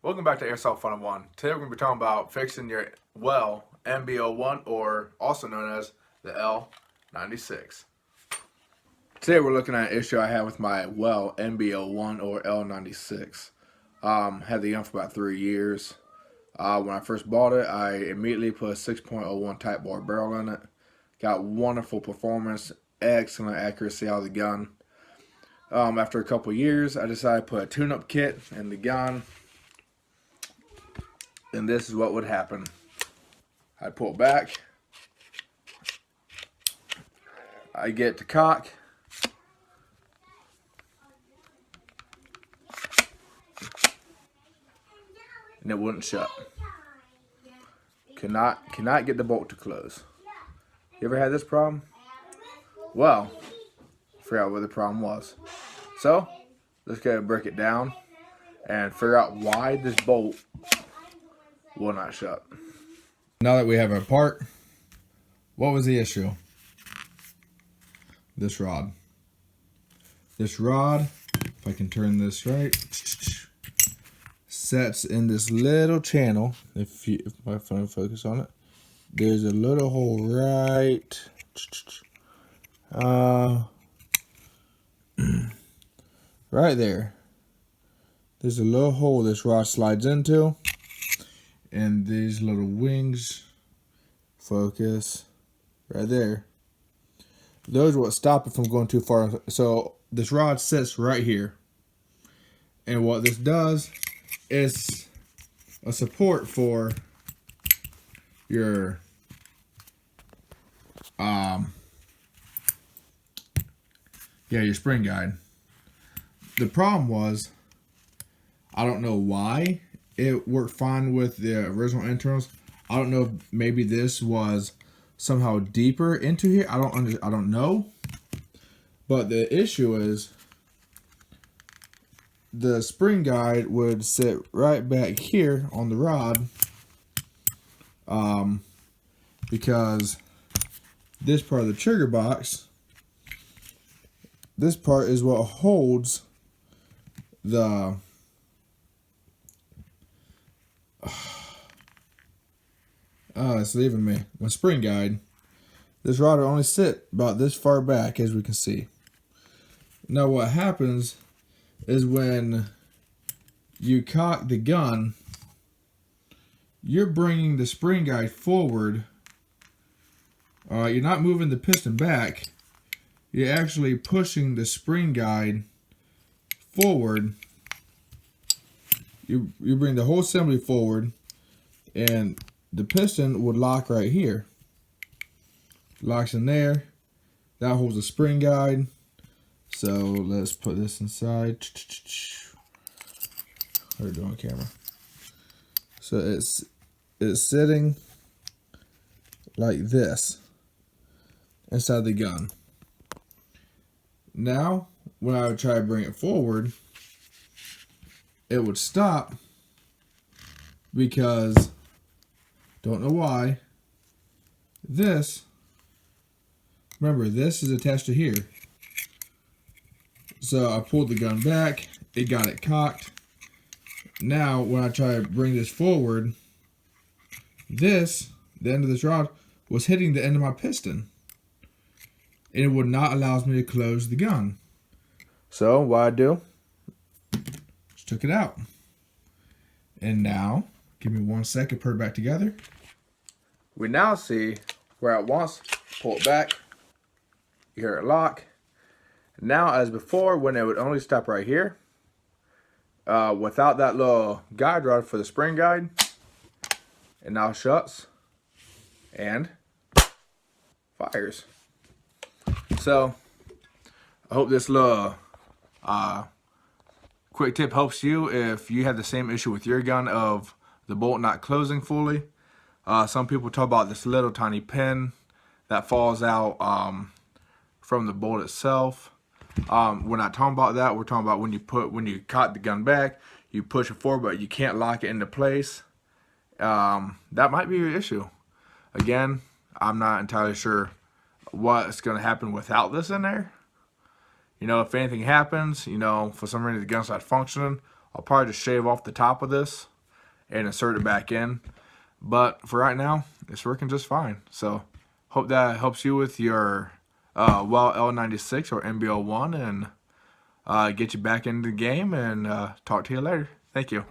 Welcome back to Airsoft 101. Today we're going to be talking about fixing your well MB01, or also known as the L96. Today we're looking at an issue I had with my well MB01 or L96. Had the gun for about 3 years. When I first bought it, I immediately put a 6.01 Type bore barrel in it. Got wonderful performance, excellent accuracy out of the gun. After a couple years, I decided to put a tune-up kit in the gun. And this is what would happen. I pull back. I get to cock. And it wouldn't shut. Cannot get the bolt to close. You ever had this problem? Well, figure out what the problem was. So, let's go and break it down and figure out why this bolt will not shut. Now that we have our part, what was the issue? This rod. This rod, if I can turn this right, sets in this little channel. If my phone focus on it, there's a little hole right right there. There's a little hole this rod slides into, and these little wings, focus right there. Those are what stop it from going too far. So this rod sits right here, and what this does is a support for your your spring guide. The problem was, I don't know why it worked fine with the original internals. I don't know if maybe this was somehow deeper into here. I don't know. But the issue is the spring guide would sit right back here on the rod, because this part of the trigger box, this part is what holds the it's leaving me. My spring guide. This rod will only sit about this far back, as we can see. Now what happens is when you cock the gun, you're bringing the spring guide forward. You're not moving the piston back. You're actually pushing the spring guide forward. You bring the whole assembly forward, and the piston would lock right here. Locks in there. That holds the spring guide. So let's put this inside. How are we doing, camera? So it's sitting like this inside the gun. Now, when I would try to bring it forward, it would stop because, don't know why, remember this is attached to here. So I pulled the gun back, it got it cocked. Now when I try to bring this forward, the end of this rod was hitting the end of my piston. And it would not allow me to close the gun. So what I do, just took it out. And now, give me 1 second, put it back together. We now see where it wants, pull it back, you hear it lock. Now, as before, when it would only stop right here, without that little guide rod for the spring guide, it now shuts and fires. So, I hope this little quick tip helps you if you have the same issue with your gun of the bolt not closing fully. Some people talk about this little tiny pin that falls out from the bolt itself. We're not talking about that. We're talking about when you cock the gun back, you push it forward, but you can't lock it into place. That might be your issue. Again, I'm not entirely sure what's going to happen without this in there. You know, if anything happens, you know, for some reason the gun's not functioning, I'll probably just shave off the top of this and insert it back in. But for right now, it's working just fine. So hope that helps you with your well L96 or MB01 and get you back into the game, and talk to you later. Thank you.